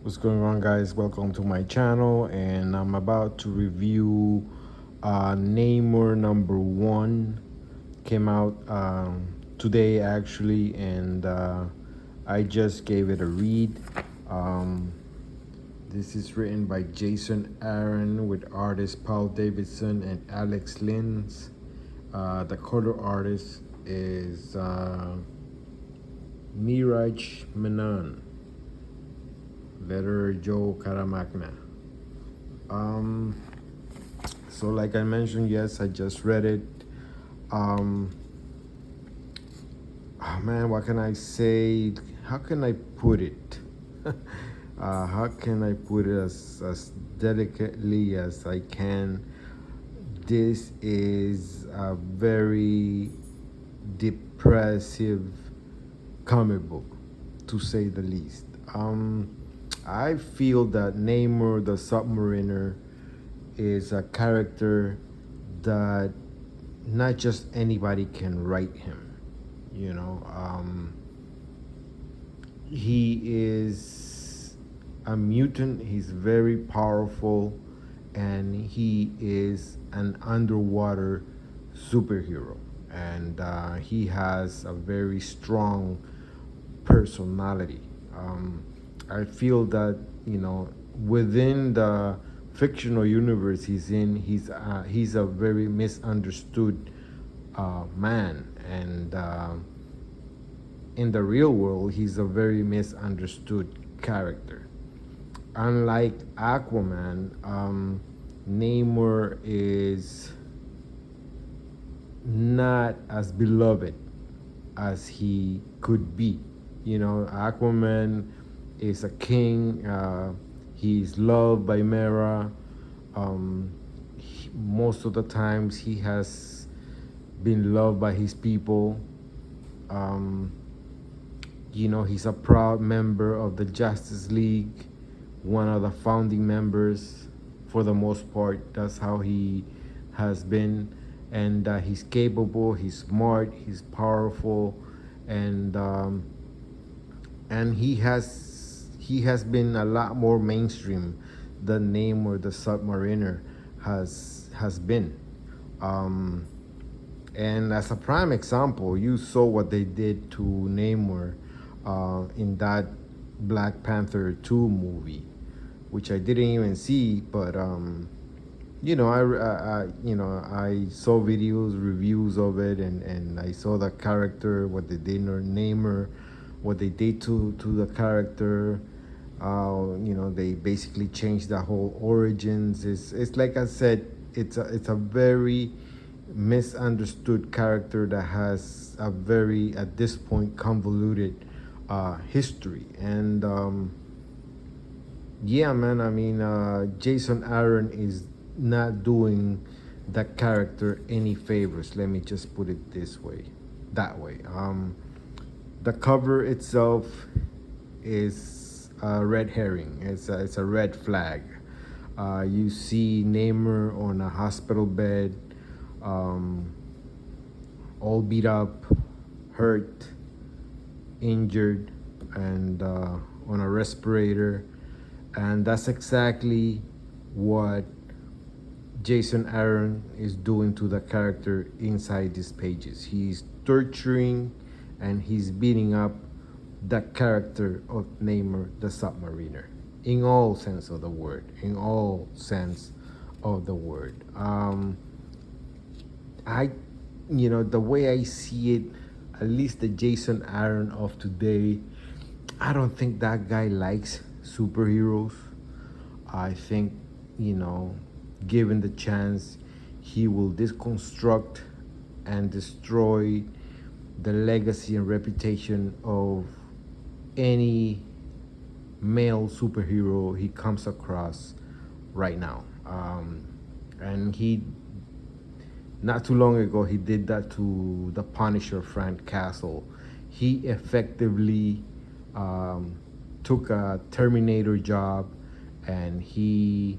What's going on, guys? Welcome to my channel, and I'm about to review NAMOR #1. Came out today actually, and I just gave it a read. Um, this is written by Jason Aaron with artist Paul Davidson and Alex Lins. The color artist is Miraj Menon. Letter Joe Caramagna. So like I mentioned, yes, I just read it. Oh man, what can I say? How can I put it? How can I put it as delicately as I can? This is a very depressive comic book, to say the least. I feel that Namor the Submariner is a character that not just anybody can write him. You know, he is a mutant. He's very powerful, and he is an underwater superhero, and he has a very strong personality. I feel that within the fictional universe he's in, he's a very misunderstood man, and in the real world he's a very misunderstood character. Unlike Aquaman, Namor is not as beloved as he could be. Aquaman is a king. He's loved by Mera. Most of the times he has been loved by his people. He's a proud member of the Justice League, one of the founding members for the most part. That's how he has been. And he's capable, he's smart, he's powerful, and he has been a lot more mainstream than Namor the Submariner has been. And as a prime example, you saw what they did to Namor in that Black Panther 2 movie, which I didn't even see, but I saw videos, reviews of it, and I saw the character, what they did to Namor, what they did to the character. They basically changed the whole origins. It's like I said, it's a very misunderstood character that has a very, at this point, convoluted history. And yeah, man, I mean, Jason Aaron is not doing that character any favors. Let me just put it that way. The cover itself is a red herring. It's a red flag. You see Namor on a hospital bed, all beat up, hurt, injured, and on a respirator. And that's exactly what Jason Aaron is doing to the character inside these pages. He's torturing and he's beating up the character of Namor the Submariner, in all sense of the word. The way I see it, at least the Jason Aaron of today, I don't think that guy likes superheroes. I think, given the chance, he will deconstruct and destroy the legacy and reputation of any male superhero he comes across right now. And he, not too long ago, he did that to the Punisher, Frank Castle. He effectively took a Terminator job, and he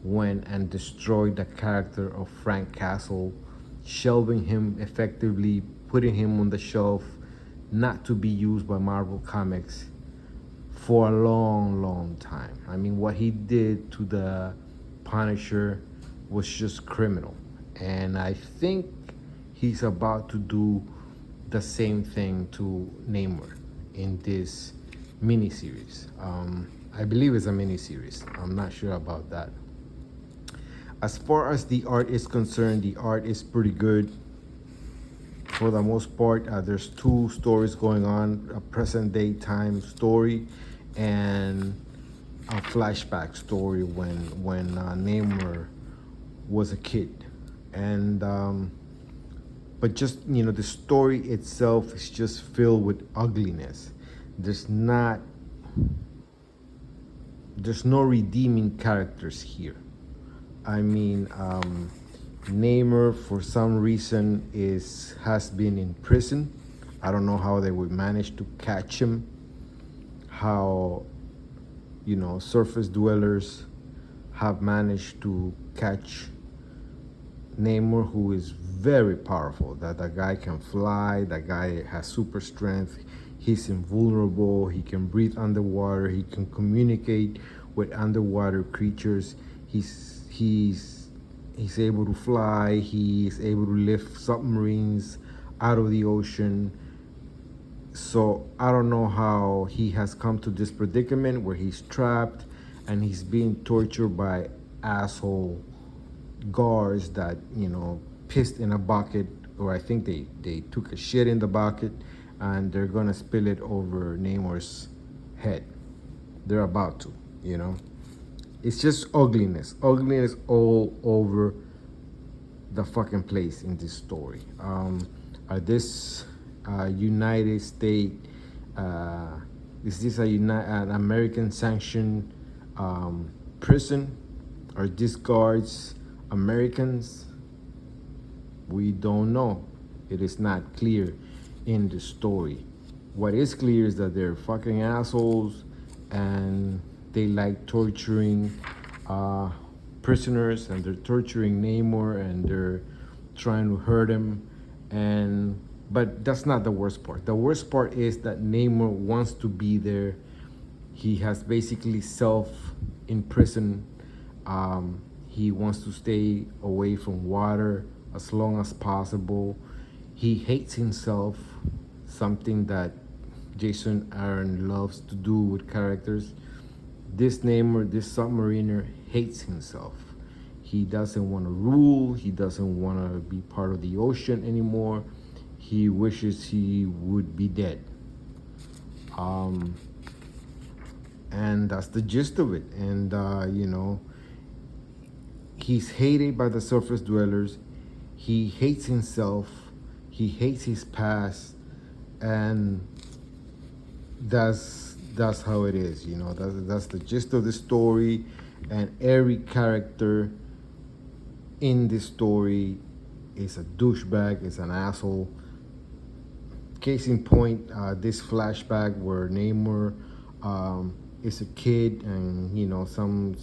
went and destroyed the character of Frank Castle, shelving him effectively, putting him on the shelf, not to be used by Marvel Comics for a long time. I mean, what he did to the Punisher was just criminal. And I think he's about to do the same thing to Namor in this miniseries. I believe it's a miniseries. I'm not sure about that. As far as the art is concerned, the art is pretty good. For the most part, there's two stories going on, a present day time story and a flashback story when Namor was a kid. And but just, the story itself is just filled with ugliness. There's no redeeming characters here. I mean, Namor, for some reason, has been in prison. I don't know how they would manage to catch him. How, surface dwellers have managed to catch Namor, who is very powerful. That guy can fly. That guy has super strength. He's invulnerable. He can breathe underwater. He can communicate with underwater creatures. He's able to fly. He's able to lift submarines out of the ocean. So I don't know how he has come to this predicament where he's trapped and he's being tortured by asshole guards that, pissed in a bucket, or I think they took a shit in the bucket and they're gonna spill it over Namor's head. They're about to, It's just ugliness all over the fucking place in this story. This United States, is this an American sanctioned prison? Are these guards Americans? We don't know. It is not clear in the story. What is clear is that they're fucking assholes and they like torturing prisoners, and they're torturing Namor and they're trying to hurt him. But that's not the worst part. The worst part is that Namor wants to be there. He has basically self-imprisoned. He wants to stay away from water as long as possible. He hates himself, something that Jason Aaron loves to do with characters. This Namor, this submariner, hates himself. He doesn't want to rule. He doesn't want to be part of the ocean anymore. He wishes he would be dead. And that's the gist of it. And, he's hated by the surface dwellers. He hates himself. He hates his past. And that's how it is, That's the gist of the story. And every character in this story is a douchebag, is an asshole. Case in point, this flashback where Namor is a kid, and some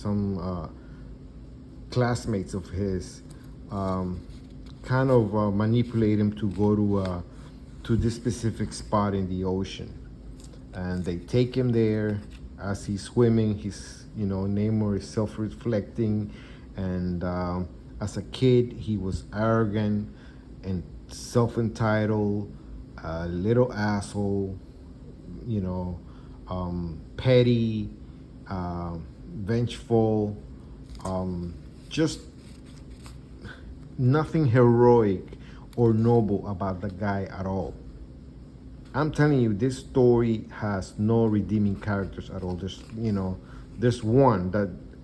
classmates of his kind of manipulate him to go to this specific spot in the ocean, and they take him there. As he's swimming, Namor is self-reflecting, and as a kid he was arrogant and self-entitled, a little asshole, petty, vengeful, just nothing heroic or noble about the guy at all. I'm telling you, this story has no redeeming characters at all. There's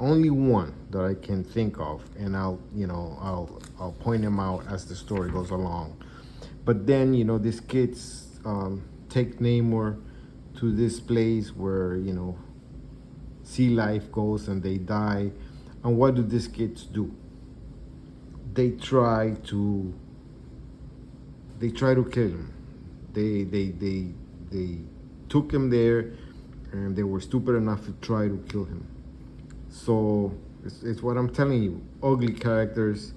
only one that I can think of, and I'll point him out as the story goes along. But then, these kids take Namor to this place where, sea life goes and they die. And what do these kids do? They try to kill him. They took him there, and they were stupid enough to try to kill him. So it's what I'm telling you. Ugly characters,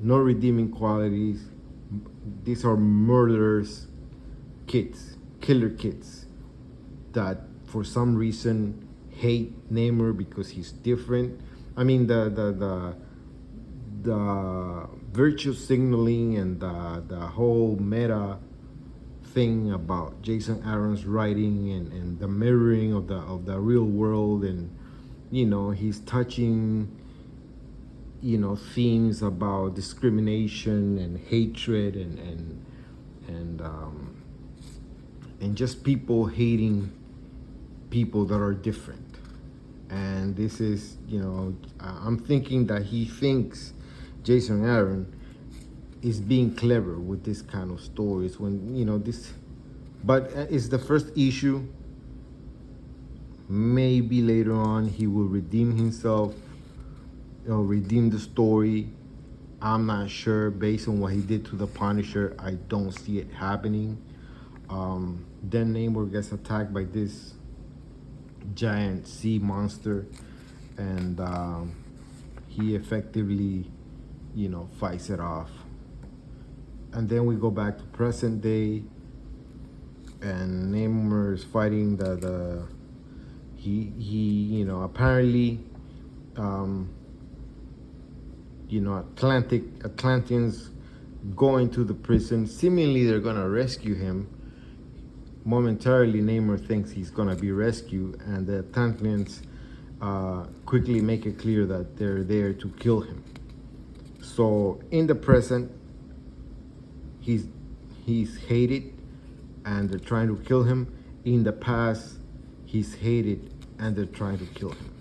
no redeeming qualities. These are murderers, kids, killer kids that for some reason hate Namor because he's different. I mean the virtue signaling and the whole meta thing about Jason Aaron's writing and the mirroring of the real world, and he's touching themes about discrimination and hatred and just people hating people that are different. And this is, I'm thinking that he thinks Jason Aaron is being clever with this kind of stories when this, but it's the first issue. Maybe later on he will redeem himself, redeem the story. I'm not sure. Based on what he did to the Punisher, I don't see it happening. Then Namor gets attacked by this giant sea monster, and he effectively fights it off. And then we go back to present day, and Namor is fighting he apparently Atlanteans going to the prison. Seemingly they're gonna rescue him. Momentarily Namor thinks he's gonna be rescued, and the Atlanteans quickly make it clear that they're there to kill him. So in the present, he's hated and they're trying to kill him. In the past, he's hated and they're trying to kill him.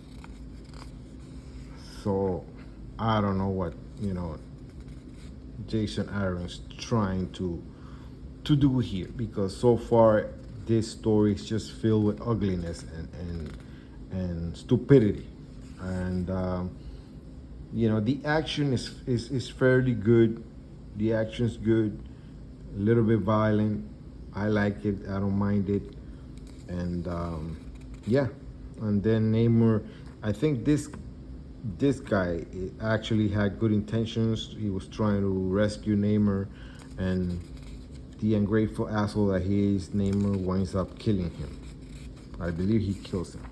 So I don't know what Jason Aaron's trying to do here, because so far this story is just filled with ugliness and stupidity. And the action is fairly good. The action's good, a little bit violent. I like it. I don't mind it. And yeah. And then Namor, I think this guy actually had good intentions. He was trying to rescue Namor, and the ungrateful asshole that he is, Namor winds up killing him. I believe he kills him.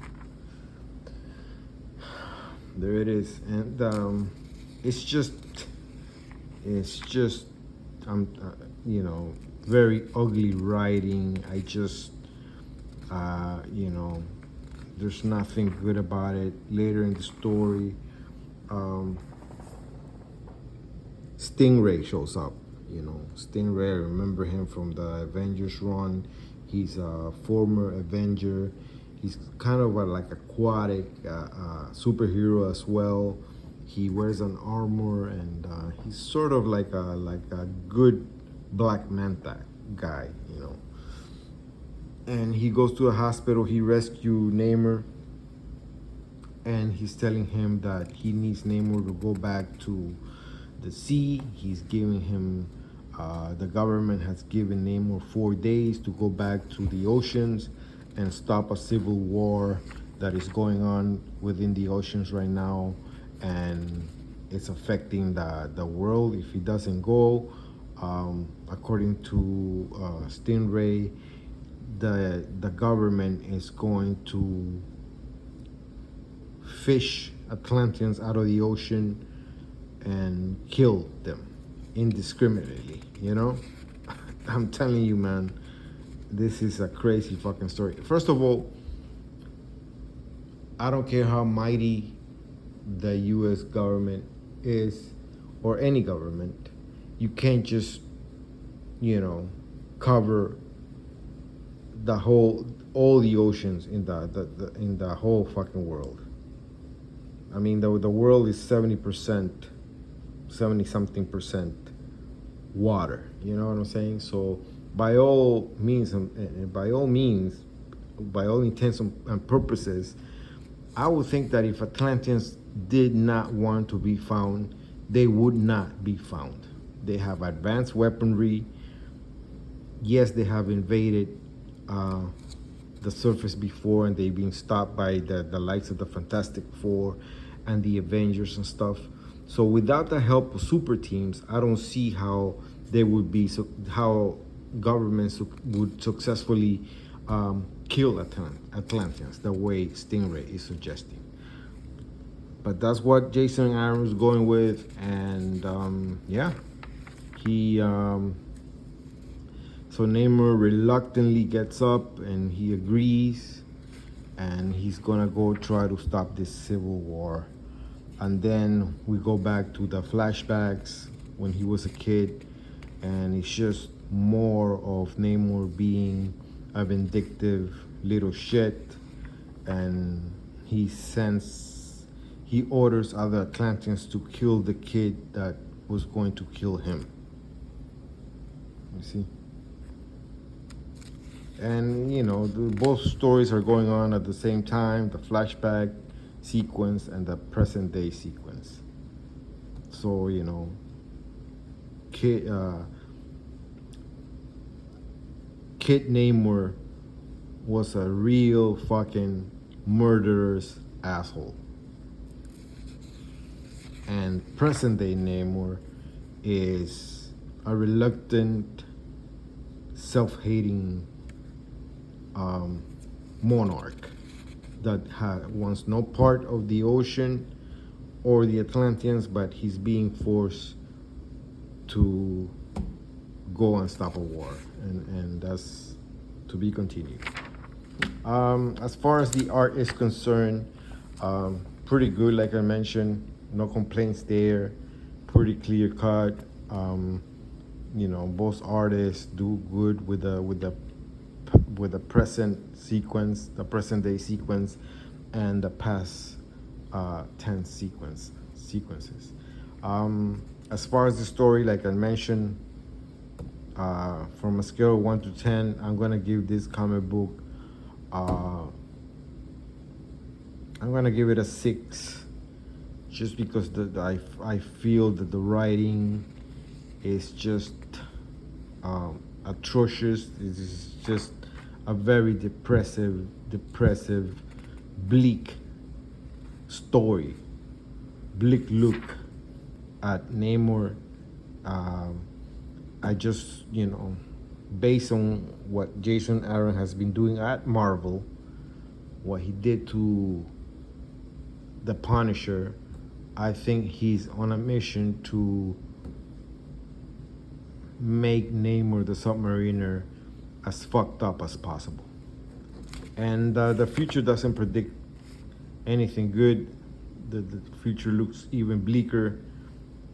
There it is. And it's just very ugly writing. I just there's nothing good about it. Later in the story, Stingray shows up. Stingray, I remember him from the Avengers run. He's a former Avenger. He's kind of like aquatic superhero as well. He wears an armor, and he's sort of like a good Black Manta guy, And he goes to a hospital. He rescued Namor, and he's telling him that he needs Namor to go back to the sea. He's giving him, the government has given Namor 4 days to go back to the oceans and stop a civil war that is going on within the oceans right now, and it's affecting the world if he doesn't go. According to Stingray, the government is going to fish Atlanteans out of the ocean and kill them indiscriminately. I'm telling you, man, this is a crazy fucking story. First of all, I don't care how mighty the US government is, or any government. You can't just cover all the oceans in the whole fucking world. I mean, the world is 70%, 70 something percent water. You know what I'm saying? So by all means, by all intents and purposes, I would think that if Atlanteans did not want to be found, they would not be found. They have advanced weaponry. Yes, they have invaded the surface before, and they've been stopped by the likes of the Fantastic Four and the Avengers and stuff. So without the help of super teams, I don't see how they would be, how governments would successfully kill Atlanteans the way Stingray is suggesting. But that's what Jason Aaron is going with, and yeah, he so Namor reluctantly gets up and he agrees, and he's gonna go try to stop this civil war. And then we go back to the flashbacks when he was a kid, and it's just more of Namor being a vindictive little shit, and he orders other Atlanteans to kill the kid that was going to kill him. You see? And you know, both stories are going on at the same time, the flashback sequence and the present day sequence. So, you know, Kid Namor was a real fucking murderous asshole. And present day Namor is a reluctant, self-hating monarch that wants no part of the ocean or the Atlanteans, but he's being forced to go and stop a war, and that's to be continued. As far as the art is concerned, pretty good, like I mentioned, no complaints there, pretty clear cut. You know, both artists do good with the present sequence, the present day sequence, and the past tense sequences. As far as the story, like I mentioned, from a scale of 1 to 10, I'm gonna give this comic book, I'm gonna give it a 6, just because I feel that the writing is just atrocious. It is just a very depressive, bleak story, bleak look at Namor. I just, you know, based on what Jason Aaron has been doing at Marvel, what he did to the Punisher, I think he's on a mission to make Namor the Submariner as fucked up as possible. And the future doesn't predict anything good. The future looks even bleaker.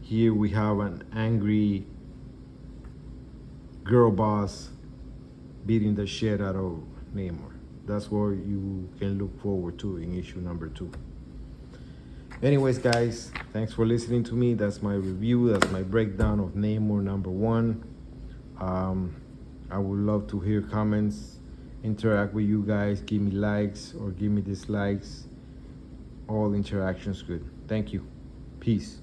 Here we have an angry girl boss beating the shit out of Namor. That's what you can look forward to in issue number 2. Anyways, guys, thanks for listening to me. That's my review. That's my breakdown of Namor number 1. I would love to hear comments, interact with you guys, give me likes or give me dislikes. All interactions good. Thank you. Peace.